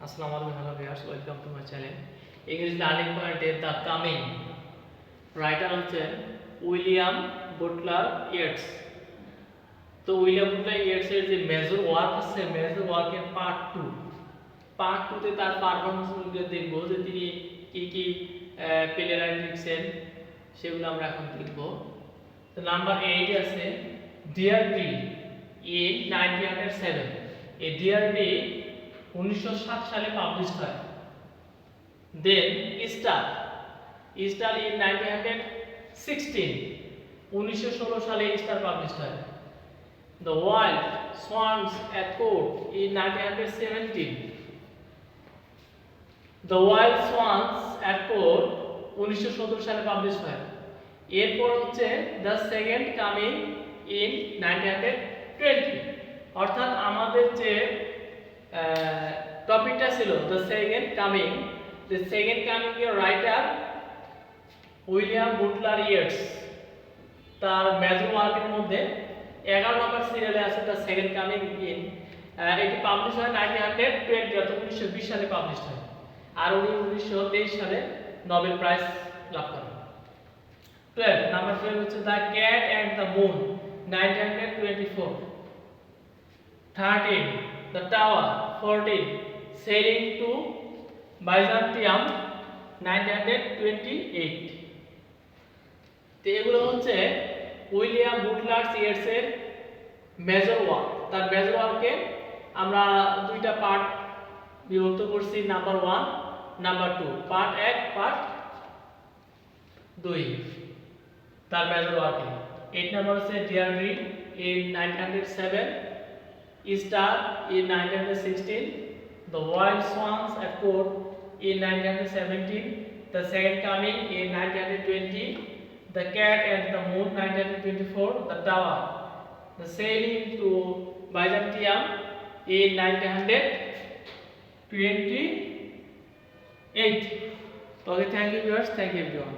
Assalamu alaikum, hello viewers, welcome to my channel. English learning point is the coming. Writer হচ্ছে William Butler Yeats. তো William Butler Yeats এর যে major work আছে, major ওয়ার্কের part 2 তে তার performance গুলো দেখব যে তিনি কি কি প্লেয়ার লিখছেন সেগুলো আমরা এখন দেখব। তো নাম্বার 8 আছে ডিয়ার ট্রি ইন 1907। এই ডিয়ার ট্রি 1907 সালে পাবলিশ হয়। দেন স্টার ইন 1916, 1916 সালে স্টার পাবলিশ হয়। The wild swans at court in 1917, the wild swans at court 1917 সালে পাবলিশ হয়। এরপর হচ্ছে দ্য সেকেন্ড কামিং ইন 1920, অর্থাৎ আমাদের যে টপিকটা ছিল দ্য সেকেন্ড কামিং এর রাইটার উইলিয়াম বুটলার ইয়েটস। তার মেজর ওয়ার্কের মধ্যে 11 নম্বর সিরিয়ালে আছে দ্য সেকেন্ড কামিং ইন। এটি পাবলিশ হয় 1920, অর্থাৎ 1920 সালে পাবলিশ হয়। আর উনি 1923 সালে নোবেল প্রাইজ লাভ করেন। 12 নাম্বার 12 হচ্ছে the cat and the moon 1924, 13 the tower, 14 sailing to Byzantium 1928। তো এগুলো হচ্ছে উইলিয়াম বুটলার ইয়েটস এর মেজর ওয়ার্ক। তার মেজর ওয়ার্কে আমরা দুইটা পার্ট বিভক্ত করছি, নাম্বার 1, নাম্বার 2, পার্ট 1, পার্ট 2 তার মেজর ওয়ার্কে। 8 নাম্বার হচ্ছে dear tree in 1907, star in 1916, The Wild Swans at Court in 1917, The Second Coming in 1920, The Cat and the Moon 1924, The Tower, The Sailing to Byzantium in 1928. Okay, thank you viewers, thank you everyone.